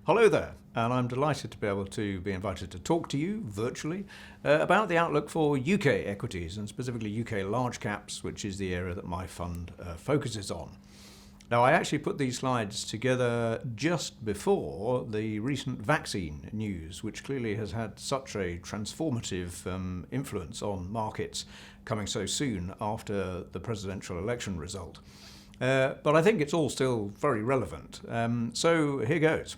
Hello there, and I'm delighted to be able to be invited to talk to you virtually about the outlook for UK equities and specifically UK large caps, which is the area that my fund focuses on. Now, I actually put these slides together just before the recent vaccine news, which clearly has had such a transformative influence on markets coming so soon after the presidential election result. But I think it's all still very relevant. So here goes.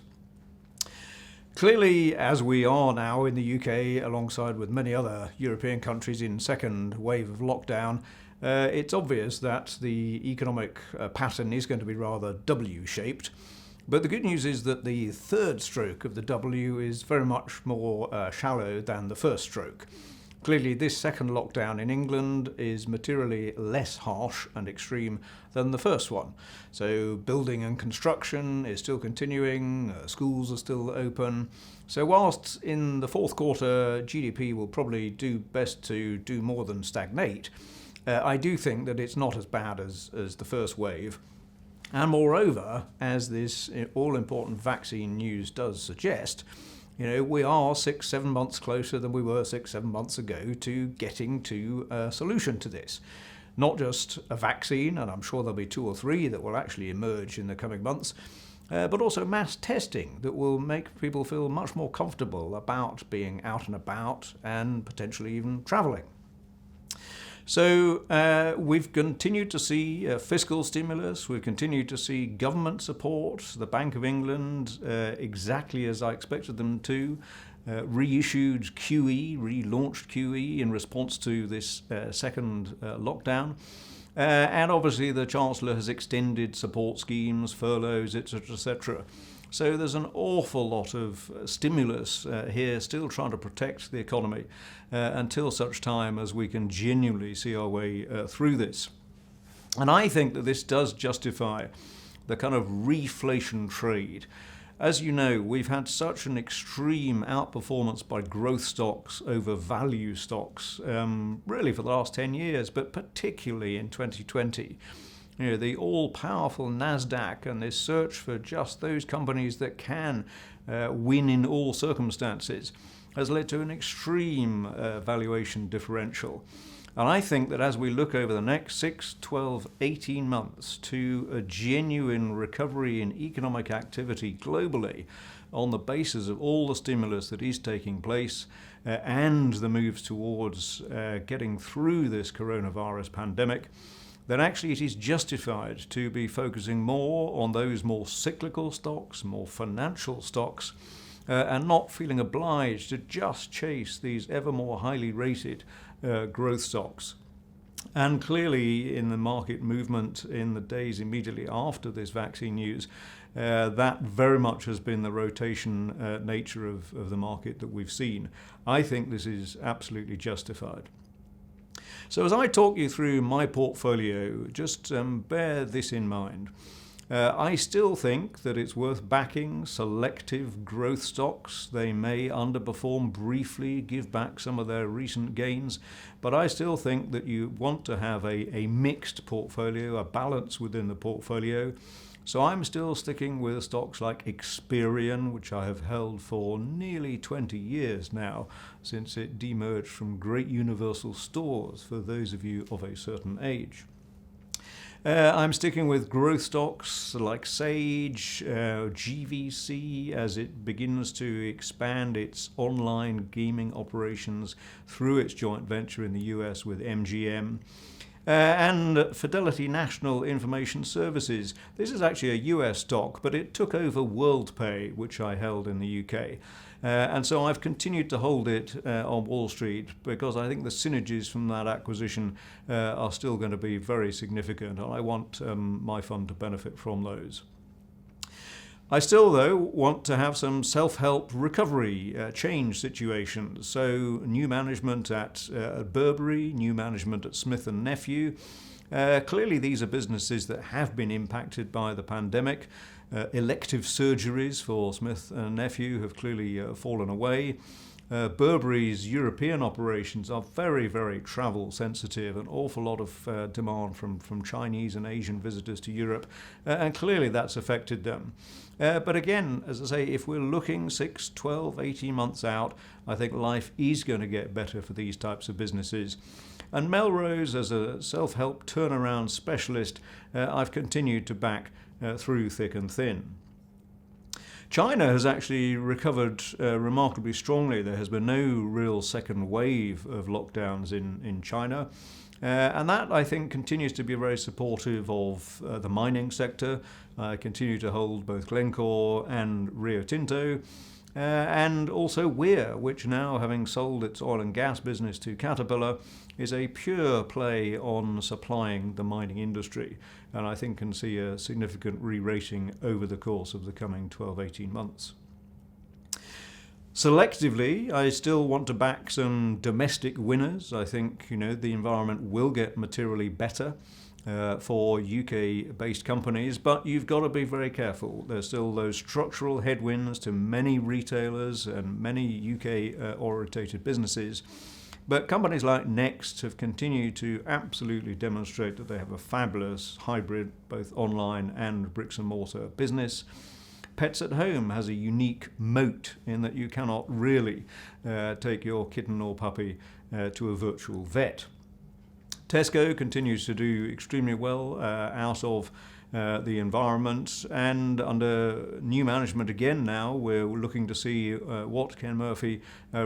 Clearly, as we are now in the UK, alongside with many other European countries in second wave of lockdown, it's obvious that the economic pattern is going to be rather W-shaped. But the good news is that the third stroke of the W is very much more shallow than the first stroke. Clearly, this second lockdown in England is materially less harsh and extreme than the first one. So building and construction is still continuing, schools are still open. So whilst in the fourth quarter GDP will probably do best to do more than stagnate, I do think that it's not as bad as the first wave. And moreover, as this all-important vaccine news does suggest, we are 6-7 months closer than we were 6-7 months ago to getting to a solution to this. Not just a vaccine, and I'm sure there'll be 2 or 3 that will actually emerge in the coming months, but also mass testing that will make people feel much more comfortable about being out and about and potentially even travelling. So we've continued to see fiscal stimulus, we've continued to see government support, the Bank of England, exactly as I expected them to, reissued QE, relaunched QE in response to this second lockdown. And obviously the Chancellor has extended support schemes, furloughs, etc., etc. So there's an awful lot of stimulus here, still trying to protect the economy until such time as we can genuinely see our way through this. And I think that this does justify the kind of reflation trade. As you know, we've had such an extreme outperformance by growth stocks over value stocks, really for the last 10 years, but particularly in 2020. The all-powerful NASDAQ and this search for just those companies that can win in all circumstances has led to an extreme valuation differential. And I think that as we look over the next 6, 12, 18 months to a genuine recovery in economic activity globally on the basis of all the stimulus that is taking place and the moves towards getting through this coronavirus pandemic, then actually it is justified to be focusing more on those more cyclical stocks, more financial stocks, and not feeling obliged to just chase these ever more highly rated growth stocks. And clearly in the market movement in the days immediately after this vaccine news, that very much has been the rotation nature of the market that we've seen. I think this is absolutely justified. So as I talk you through my portfolio, just bear this in mind. I still think that it's worth backing selective growth stocks. They may underperform briefly, give back some of their recent gains, but I still think that you want to have a mixed portfolio, a balance within the portfolio. So I'm still sticking with stocks like Experian, which I have held for nearly 20 years now, since it demerged from Great Universal Stores, for those of you of a certain age. I'm sticking with growth stocks like Sage, GVC, as it begins to expand its online gaming operations through its joint venture in the US with MGM. And Fidelity National Information Services. This is actually a US stock, but it took over WorldPay, which I held in the UK. And so I've continued to hold it on Wall Street because I think the synergies from that acquisition are still going to be very significant, and I want my fund to benefit from those. I still, though, want to have some self-help recovery change situations. So new management at Burberry, new management at Smith & Nephew. Clearly these are businesses that have been impacted by the pandemic. Elective surgeries for Smith & Nephew have clearly fallen away. Burberry's European operations are very, very travel sensitive, an awful lot of demand from Chinese and Asian visitors to Europe, and clearly that's affected them. But again, as I say, if we're looking 6, 12, 18 months out, I think life is going to get better for these types of businesses. And Melrose, as a self-help turnaround specialist, I've continued to back through thick and thin. China has actually recovered remarkably strongly. There has been no real second wave of lockdowns in China. And that, I think, continues to be very supportive of the mining sector. I continue to hold both Glencore and Rio Tinto. And also Weir, which now, having sold its oil and gas business to Caterpillar, is a pure play on supplying the mining industry, and I think can see a significant re-rating over the course of the coming 12-18 months. Selectively, I still want to back some domestic winners. I think the environment will get materially better for UK-based companies, but you've got to be very careful. There's still those structural headwinds to many retailers and many UK-orientated businesses. But companies like Next have continued to absolutely demonstrate that they have a fabulous hybrid, both online and bricks and mortar business. Pets at Home has a unique moat in that you cannot really take your kitten or puppy to a virtual vet. Tesco continues to do extremely well out of the environment, and under new management again now, we're looking to see what Ken Murphy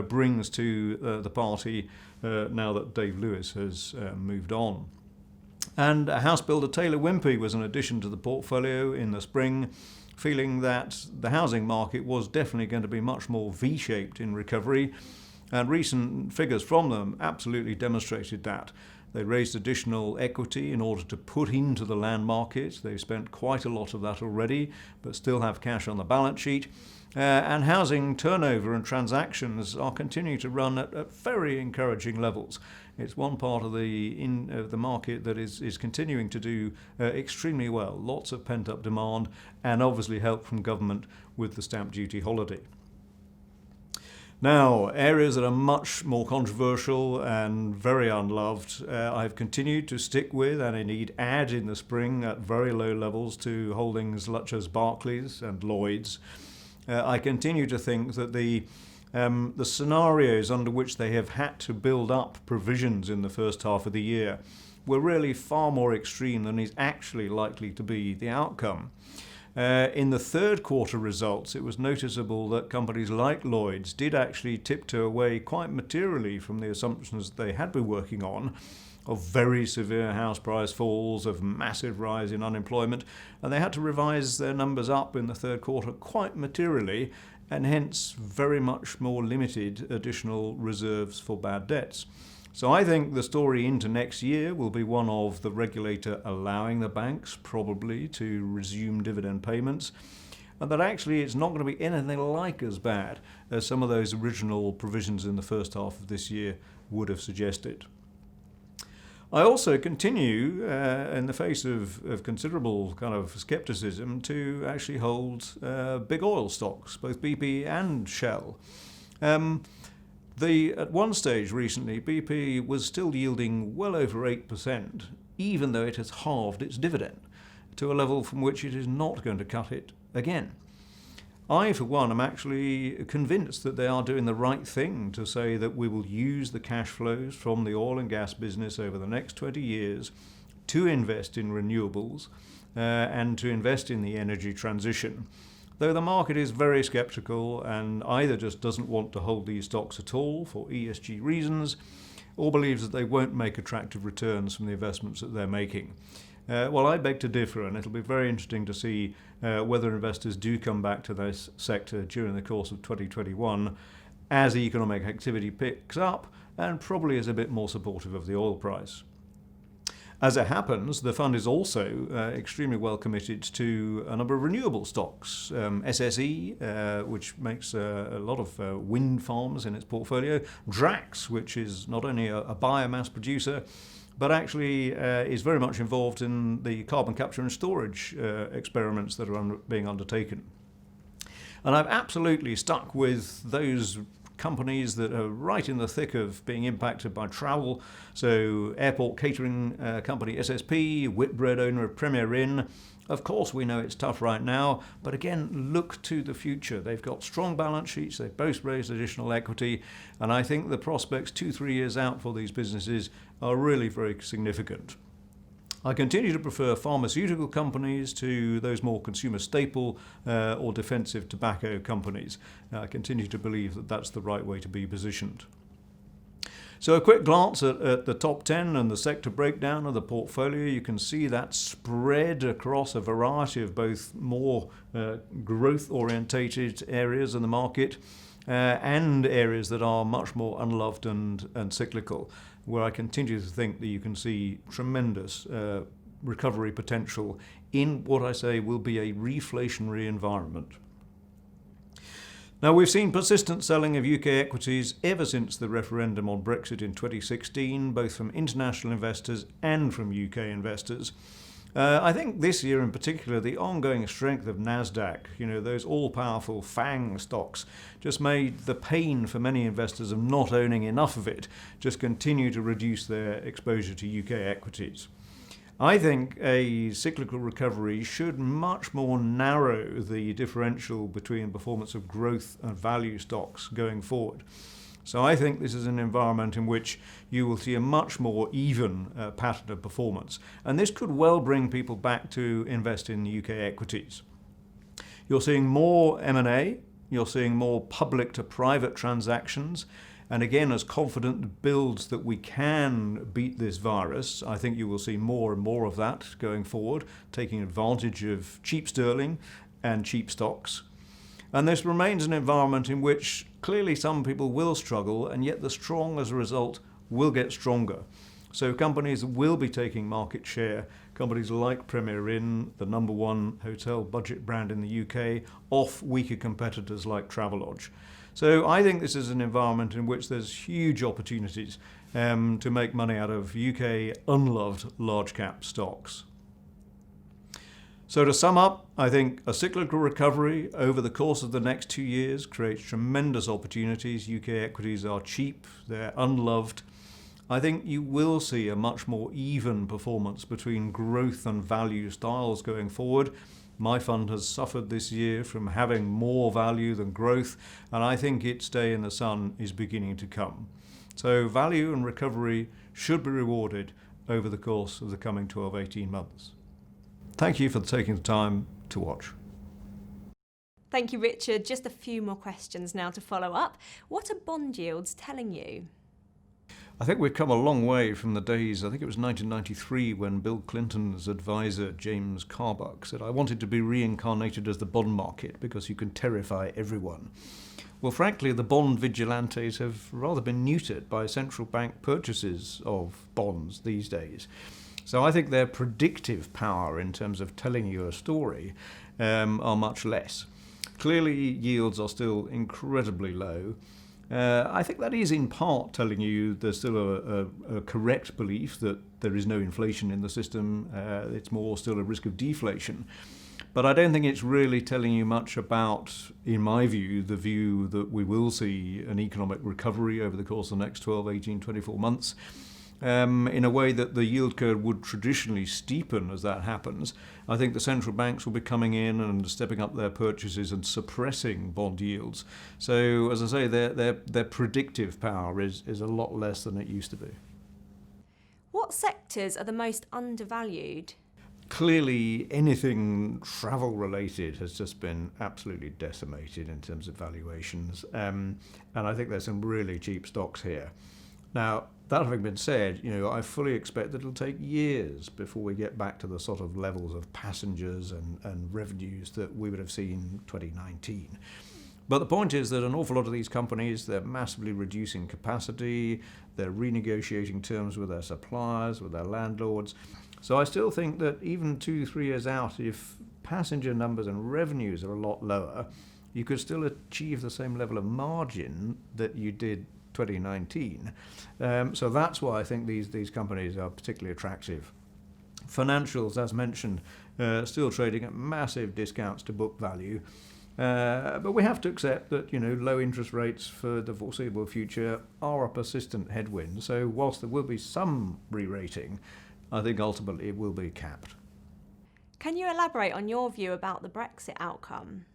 brings to the party now that Dave Lewis has moved on. And house builder Taylor Wimpey was an addition to the portfolio in the spring, feeling that the housing market was definitely going to be much more V-shaped in recovery, and recent figures from them absolutely demonstrated that. They raised additional equity in order to put into the land market. They've spent quite a lot of that already, but still have cash on the balance sheet. And housing turnover and transactions are continuing to run at very encouraging levels. It's one part of the market that is continuing to do extremely well. Lots of pent-up demand, and obviously help from government with the stamp duty holiday. Now, areas that are much more controversial and very unloved, I've continued to stick with and indeed add in the spring at very low levels to holdings such as Barclays and Lloyds. I continue to think that the scenarios under which they have had to build up provisions in the first half of the year were really far more extreme than is actually likely to be the outcome. In the third quarter results, it was noticeable that companies like Lloyds did actually tiptoe away quite materially from the assumptions they had been working on, of very severe house price falls, of massive rise in unemployment, and they had to revise their numbers up in the third quarter quite materially, and hence very much more limited additional reserves for bad debts. So I think the story into next year will be one of the regulator allowing the banks probably to resume dividend payments, and that actually it's not going to be anything like as bad as some of those original provisions in the first half of this year would have suggested. I also continue, in the face of considerable kind of skepticism, to actually hold big oil stocks, both BP and Shell. At one stage recently, BP was still yielding well over 8%, even though it has halved its dividend, to a level from which it is not going to cut it again. I, for one, am actually convinced that they are doing the right thing to say that we will use the cash flows from the oil and gas business over the next 20 years to invest in renewables and to invest in the energy transition. Though the market is very sceptical and either just doesn't want to hold these stocks at all for ESG reasons, or believes that they won't make attractive returns from the investments that they're making. Well, I beg to differ, and it'll be very interesting to see whether investors do come back to this sector during the course of 2021 as economic activity picks up and probably is a bit more supportive of the oil price. As it happens, the fund is also extremely well committed to a number of renewable stocks. SSE, which makes a lot of wind farms in its portfolio. Drax, which is not only a biomass producer, but actually is very much involved in the carbon capture and storage experiments that are being undertaken. And I've absolutely stuck with those companies that are right in the thick of being impacted by travel. So airport catering company SSP, Whitbread owner of Premier Inn. Of course, we know it's tough right now, but again, look to the future. They've got strong balance sheets, they've both raised additional equity, and I think the prospects 2-3 years out for these businesses are really very significant. I continue to prefer pharmaceutical companies to those more consumer staple or defensive tobacco companies. I continue to believe that that's the right way to be positioned. So a quick glance at the top 10 and the sector breakdown of the portfolio. You can see that spread across a variety of both more growth-orientated areas in the market and areas that are much more unloved and cyclical, where I continue to think that you can see tremendous recovery potential in what I say will be a reflationary environment. Now, we've seen persistent selling of UK equities ever since the referendum on Brexit in 2016, both from international investors and from UK investors. I think this year in particular, the ongoing strength of NASDAQ, those all-powerful FANG stocks, just made the pain for many investors of not owning enough of it just continue to reduce their exposure to UK equities. I think a cyclical recovery should much more narrow the differential between performance of growth and value stocks going forward. So I think this is an environment in which you will see a much more even pattern of performance. And this could well bring people back to invest in UK equities. You're seeing more M&A, you're seeing more public to private transactions. And again, as confidence builds that we can beat this virus, I think you will see more and more of that going forward, taking advantage of cheap sterling and cheap stocks. And this remains an environment in which clearly some people will struggle, and yet the strong, as a result, will get stronger. So companies will be taking market share. Companies like Premier Inn, the number one hotel budget brand in the UK, off weaker competitors like Travelodge. So I think this is an environment in which there's huge opportunities to make money out of UK unloved large cap stocks. So to sum up, I think a cyclical recovery over the course of the next 2 years creates tremendous opportunities. UK equities are cheap, they're unloved. I think you will see a much more even performance between growth and value styles going forward. My fund has suffered this year from having more value than growth, and I think its day in the sun is beginning to come. So value and recovery should be rewarded over the course of the coming 12-18 months. Thank you for taking the time to watch. Thank you, Richard. Just a few more questions now to follow up. What are bond yields telling you? I think we've come a long way from the days, I think it was 1993, when Bill Clinton's advisor, James Carbuck, said, "I wanted to be reincarnated as the bond market because you can terrify everyone." Well, frankly, the bond vigilantes have rather been neutered by central bank purchases of bonds these days. So I think their predictive power in terms of telling you a story are much less. Clearly, yields are still incredibly low. I think that is in part telling you there's still a correct belief that there is no inflation in the system. It's more still a risk of deflation. But I don't think it's really telling you much about, in my view, the view that we will see an economic recovery over the course of the next 12, 18, 24 months. In a way that the yield curve would traditionally steepen as that happens. I think the central banks will be coming in and stepping up their purchases and suppressing bond yields. So, as I say, their predictive power is a lot less than it used to be. What sectors are the most undervalued? Clearly, anything travel-related has just been absolutely decimated in terms of valuations. And I think there's some really cheap stocks here. Now, that having been said, I fully expect that it'll take years before we get back to the sort of levels of passengers and revenues that we would have seen in 2019. But the point is that an awful lot of these companies, they're massively reducing capacity, they're renegotiating terms with their suppliers, with their landlords. So I still think that even 2-3 years out, if passenger numbers and revenues are a lot lower, you could still achieve the same level of margin that you did 2019. So that's why I think these companies are particularly attractive. Financials, as mentioned, still trading at massive discounts to book value. But we have to accept that, low interest rates for the foreseeable future are a persistent headwind. So whilst there will be some re-rating, I think ultimately it will be capped. Can you elaborate on your view about the Brexit outcome?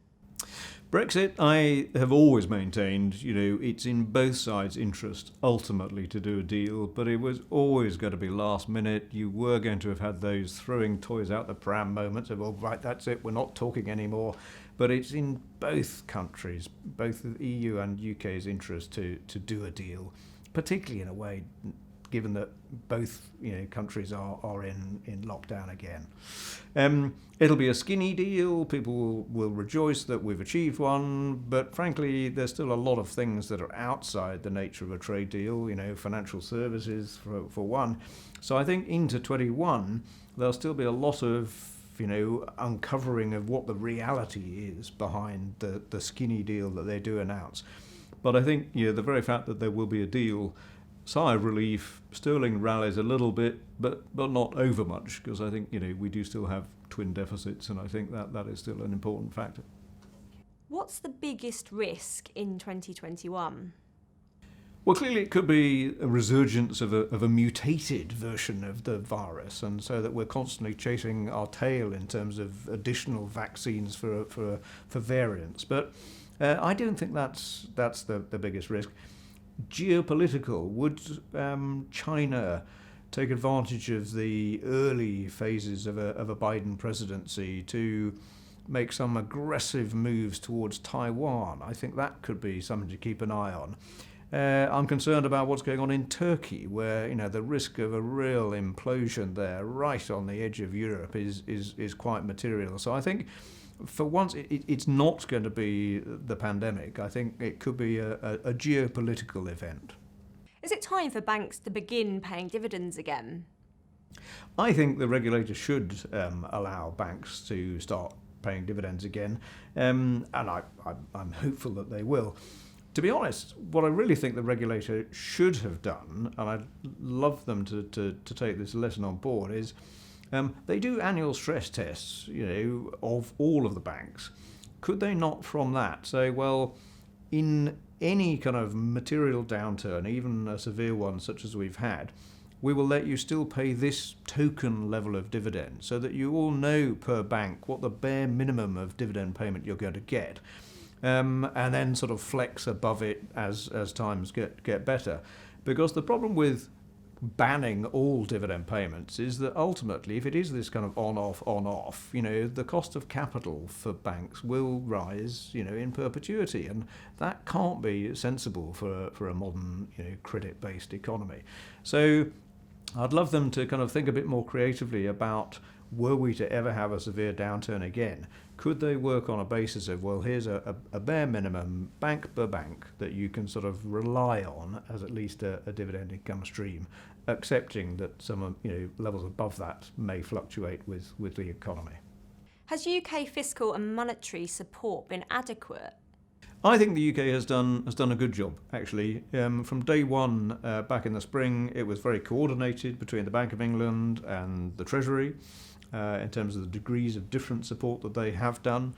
Brexit, I have always maintained, it's in both sides' interest ultimately to do a deal, but it was always going to be last minute. You were going to have had those throwing toys out the pram moments of, right, that's it, we're not talking anymore. But it's in both countries, both the EU and UK's interest to do a deal, particularly in a way, given that both countries are in lockdown again. It'll be a skinny deal. People will rejoice that we've achieved one, but frankly, there's still a lot of things that are outside the nature of a trade deal. Financial services for one. So I think into 21, there'll still be a lot of uncovering of what the reality is behind the skinny deal that they do announce. But I think the very fact that there will be a deal, sigh of relief. Sterling rallies a little bit, but not over much, because I think we do still have twin deficits, and I think that is still an important factor. What's the biggest risk in 2021? Well, clearly it could be a resurgence of a mutated version of the virus, and so that we're constantly chasing our tail in terms of additional vaccines for variants. But I don't think that's the biggest risk. Geopolitical, would China take advantage of the early phases of a Biden presidency to make some aggressive moves towards Taiwan? I think that could be something to keep an eye on. I'm concerned about what's going on in Turkey, where the risk of a real implosion there, right on the edge of Europe, is quite material. So I think, for once, it's not going to be the pandemic. I think it could be a geopolitical event. Is it time for banks to begin paying dividends again? I think the regulator should allow banks to start paying dividends again, and I'm hopeful that they will. To be honest, what I really think the regulator should have done, and I'd love them to take this lesson on board, is they do annual stress tests, of all of the banks. Could they not from that say, well, in any kind of material downturn, even a severe one such as we've had, we will let you still pay this token level of dividend, so that you all know per bank what the bare minimum of dividend payment you're going to get. And then sort of flex above it as times get better. Because the problem with banning all dividend payments is that ultimately, if it is this kind of on-off, the cost of capital for banks will rise, in perpetuity. And that can't be sensible for a modern, credit-based economy. So I'd love them to kind of think a bit more creatively about, were we to ever have a severe downturn again, could they work on a basis of, well, here's a bare minimum, bank per bank, that you can sort of rely on as at least a dividend income stream, accepting that some levels above that may fluctuate with the economy. Has UK fiscal and monetary support been adequate? I think the UK has done a good job, actually. From day one, back in the spring, it was very coordinated between the Bank of England and the Treasury, in terms of the degrees of different support that they have done.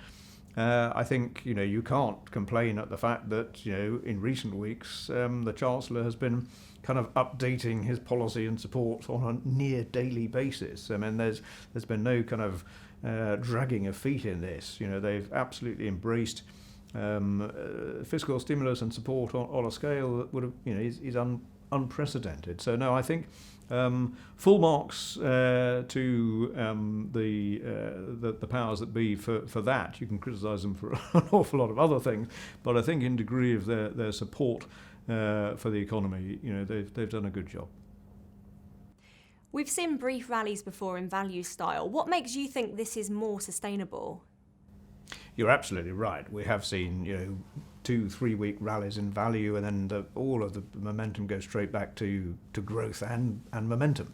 I think you can't complain at the fact that in recent weeks the Chancellor has been kind of updating his policy and support on a near daily basis. I mean, there's been no kind of dragging of feet in this. They've absolutely embraced fiscal stimulus and support on a scale that would have is unprecedented. So no, I think full marks to the powers that be for that. You can criticise them for an awful lot of other things, but I think in degree of their support for the economy, they've done a good job. We've seen brief rallies before in value style. What makes you think this is more sustainable? You're absolutely right. We have seen 2-3 week rallies in value, and then all of the momentum goes straight back to growth and momentum.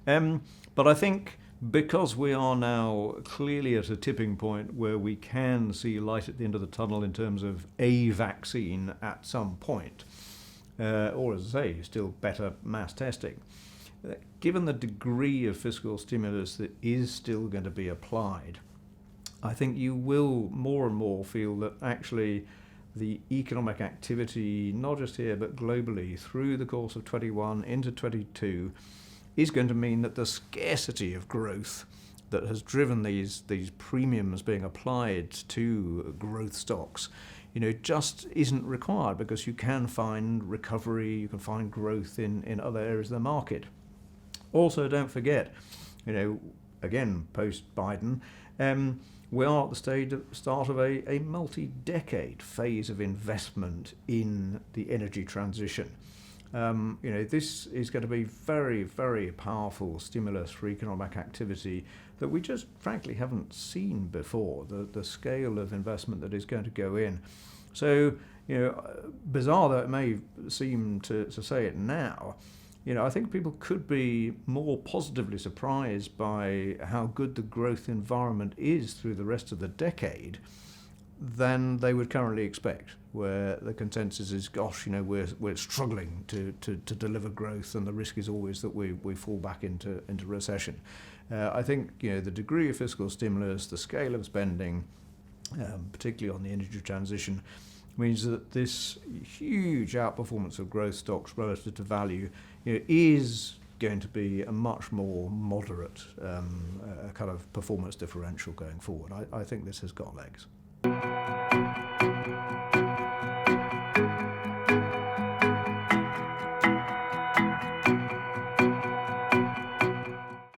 But I think because we are now clearly at a tipping point where we can see light at the end of the tunnel in terms of a vaccine at some point, or as I say, still better mass testing, given the degree of fiscal stimulus that is still going to be applied, I think you will more and more feel that actually the economic activity, not just here but globally, through the course of 21 into 22, is going to mean that the scarcity of growth that has driven these premiums being applied to growth stocks, just isn't required, because you can find recovery, you can find growth in other areas of the market. Also, don't forget, again, post-Biden, we are at the start of a multi-decade phase of investment in the energy transition. This is going to be very, very powerful stimulus for economic activity that we just frankly haven't seen before, the scale of investment that is going to go in. So, bizarre though it may seem to say it now, I think people could be more positively surprised by how good the growth environment is through the rest of the decade than they would currently expect, where the consensus is, gosh, we're struggling to deliver growth, and the risk is always that we fall back into recession. I think the degree of fiscal stimulus, the scale of spending, particularly on the energy transition, means that this huge outperformance of growth stocks relative to value is going to be a much more moderate kind of performance differential going forward. I think this has got legs.